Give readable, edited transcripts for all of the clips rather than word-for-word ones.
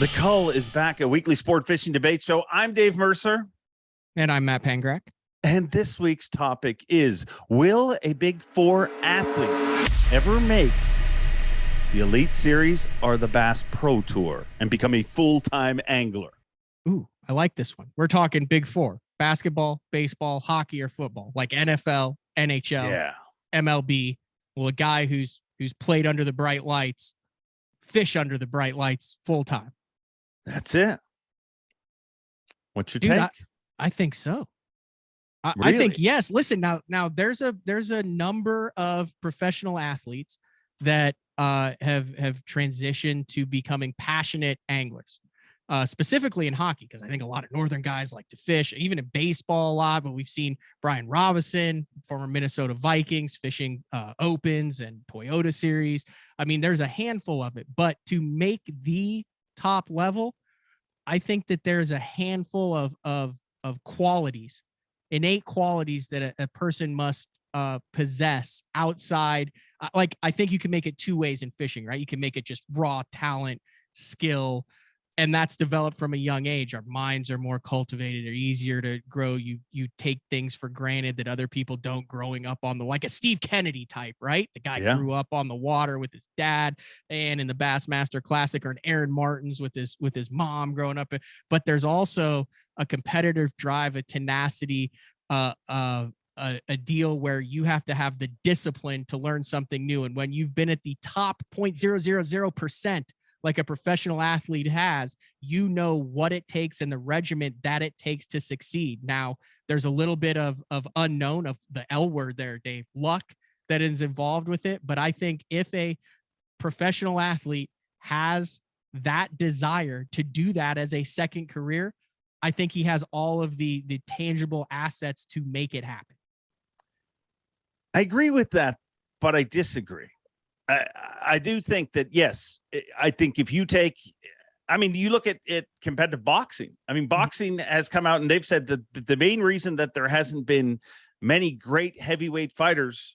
The CULL is back, a weekly sport fishing debate show. I'm Dave Mercer. And I'm Matt Pangrac. And this week's topic is, will a Big Four athlete ever make the Elite Series or the Bass Pro Tour and become a full-time angler? Ooh, I like this one. We're talking Big Four: basketball, baseball, hockey, or football, like NFL, NHL, MLB. Well, a guy who's played under the bright lights, fish under the bright lights full time. That's it. What's your Dude, take? I think so. Really? I think yes. Listen, now there's a number of professional athletes that have transitioned to becoming passionate anglers, specifically in hockey, because I think a lot of northern guys like to fish, even in baseball a lot. But we've seen Brian Robinson, former Minnesota Vikings, fishing Opens and Toyota Series. I mean, there's a handful of it, but to make the top level, I think that there's a handful of qualities, innate qualities that a person must possess outside. Like, I think you can make it two ways in fishing, right? You can make it just raw talent, skill, and that's developed from a young age. Our minds are more cultivated, they're easier to grow. You take things for granted that other people don't, growing up on like a Steve Kennedy type, right? The guy grew up on the water with his dad and in the Bassmaster Classic, or an Aaron Martins with his mom growing up. But there's also a competitive drive, a tenacity, a deal where you have to have the discipline to learn something new. And when you've been at the top 0.000%, like a professional athlete has, you know what it takes and the regiment that it takes to succeed. Now, there's a little bit of unknown, of the L word there, Dave, luck, that is involved with it. But I think if a professional athlete has that desire to do that as a second career, I think he has all of the tangible assets to make it happen. I agree with that, but I disagree. I do think that, yes, I think if you take, I mean, you look at competitive boxing. I mean, boxing has come out and they've said that the main reason that there hasn't been many great heavyweight fighters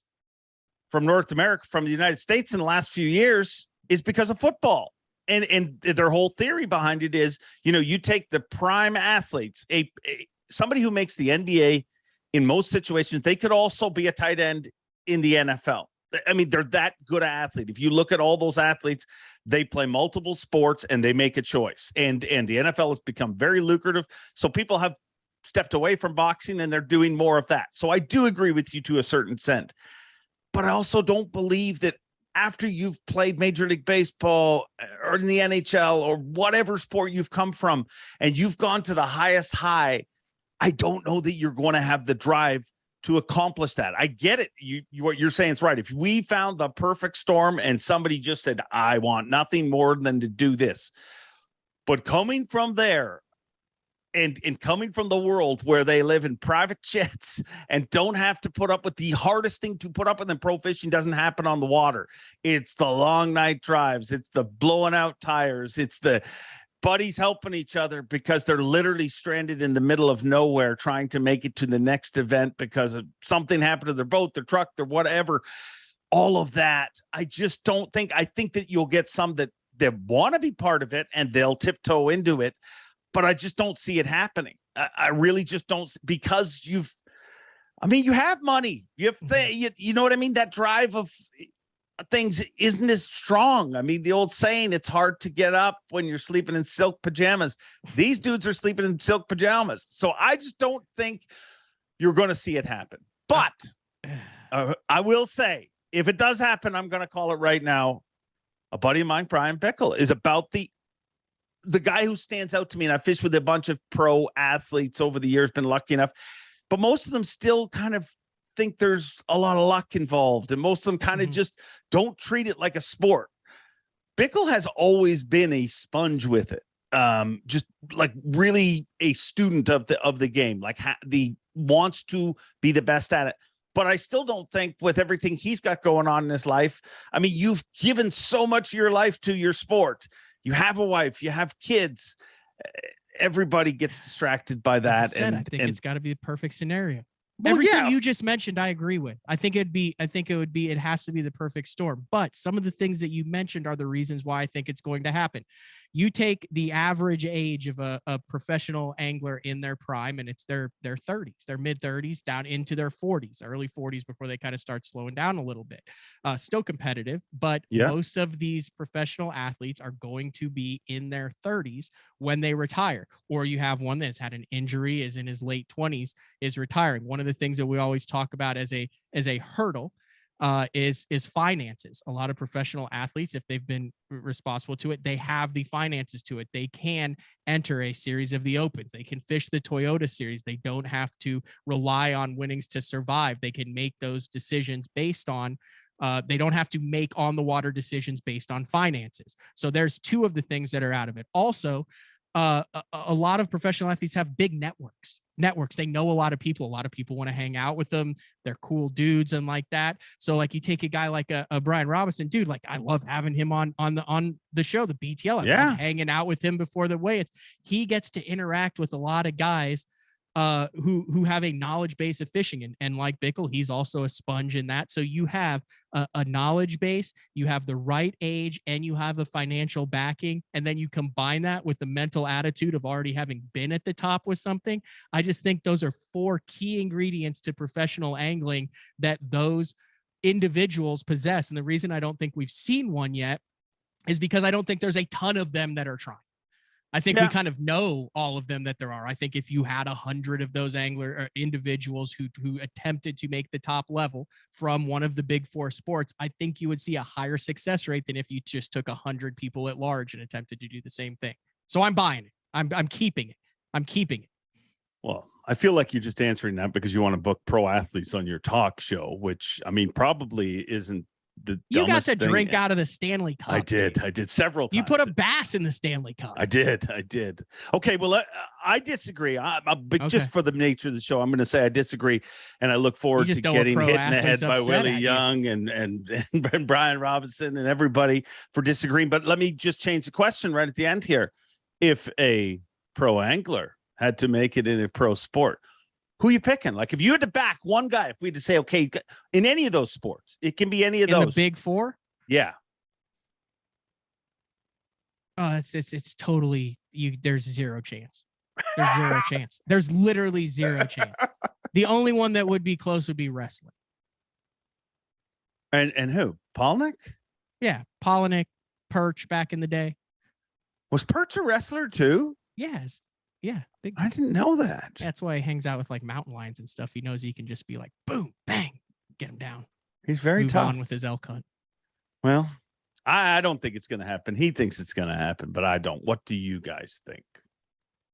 from North America, from the United States in the last few years, is because of football. And their whole theory behind it is, you take the prime athletes, somebody who makes the NBA in most situations, they could also be a tight end in the NFL. I mean, they're that good an athlete. If you look at all those athletes, they play multiple sports and they make a choice. And the NFL has become very lucrative. So people have stepped away from boxing and they're doing more of that. So I do agree with you to a certain extent. But I also don't believe that after you've played Major League Baseball or in the NHL or whatever sport you've come from and you've gone to the highest high, I don't know that you're going to have the drive to accomplish that. I get it. What you're saying is right. If we found the perfect storm and somebody just said, I want nothing more than to do this, but coming from there and coming from the world where they live in private jets and don't have to put up with the hardest thing to put up with in pro fishing doesn't happen on the water. It's the long night drives. It's the blowing out tires. It's the buddies helping each other because they're literally stranded in the middle of nowhere trying to make it to the next event because of something happened to their boat, their truck, their whatever. All of that. I just don't think, I think that you'll get some that want to be part of it and they'll tiptoe into it, but I just don't see it happening. I really just don't, because you have money. You know what I mean? That drive of things isn't as strong. I mean, the old saying, it's hard to get up when you're sleeping in silk pajamas. These dudes are sleeping in silk pajamas. So I just don't think you're going to see it happen. But I will say, if it does happen, I'm going to call it right now. A buddy of mine, Brian Bickle, is about the guy who stands out to me. And I fished with a bunch of pro athletes over the years, been lucky enough, but most of them still kind of think there's a lot of luck involved, and most of them kind of just don't treat it like a sport. Bickle has always been a sponge with it, just like really a student of the game, like wants to be the best at it. But I still don't think, with everything he's got going on in his life, I mean, you've given so much of your life to your sport. You have a wife, you have kids. Everybody gets distracted by that. I think it's got to be the perfect scenario. Everything you just mentioned, I agree with. It has to be the perfect storm. But some of the things that you mentioned are the reasons why I think it's going to happen. You take the average age of a professional angler in their prime, and it's their 30s, their mid 30s down into their 40s, early 40s, before they kind of start slowing down a little bit. Still competitive, but most of these professional athletes are going to be in their 30s when they retire. Or you have one that's had an injury, is in his late 20s, is retiring. One of the things that we always talk about as a hurdle is finances. A lot of professional athletes, if they've been responsible to it, they have the finances to it. They can enter a series of the Opens. They can fish the Toyota Series. They don't have to rely on winnings to survive. They can make those decisions based on they don't have to make on the water decisions based on finances. So there's two of the things that are out of it. Also, a lot of professional athletes have big networks. They know a lot of people. A lot of people want to hang out with them. They're cool dudes and like that. So like you take a guy like a Brian Robinson, dude, like I love having him on the show, the BTL. I love hanging out with him before the weigh. He gets to interact with a lot of guys who have a knowledge base of fishing, and like Bickle, he's also a sponge in that. So you have a knowledge base, you have the right age, and you have the financial backing, and then you combine that with the mental attitude of already having been at the top with something. I just think those are four key ingredients to professional angling that those individuals possess. And the reason I don't think we've seen one yet is because I don't think there's a ton of them that are trying. I think we kind of know all of them that there are. I think if you had 100 of those angler or individuals who attempted to make the top level from one of the big four sports, I think you would see a higher success rate than if you just took 100 people at large and attempted to do the same thing. So I'm buying it. I'm keeping it. I'm keeping it. Well, I feel like you're just answering that because you want to book pro athletes on your talk show, which I mean, probably isn't the you got to thing. drink out of the Stanley Cup. I did several times. You put a bass in the Stanley Cup. I did. Okay, well, I disagrry. But just for the nature of the show, I'm going to say I disagree, and I look forward to getting hit in the head by Willie Young and Brian Robinson and everybody for disagreeing. But let me just change the question right at the end here. If a pro angler had to make it in a pro sport, who are you picking? Like, if you had to back one guy, if we had to say, okay, in any of those sports, it can be any of those. The big four? Yeah. It's totally there's zero chance. There's zero chance. There's literally zero chance. The only one that would be close would be wrestling. And who? Polnick? Yeah, Polnick, Perch back in the day. Was Perch a wrestler too? Yes. Yeah. Big. I didn't know that. That's why he hangs out with like mountain lions and stuff. He knows he can just be like, boom, bang, get him down. He's very tough. On with his elk hunt. Well, I don't think it's going to happen. He thinks it's going to happen, but I don't. What do you guys think?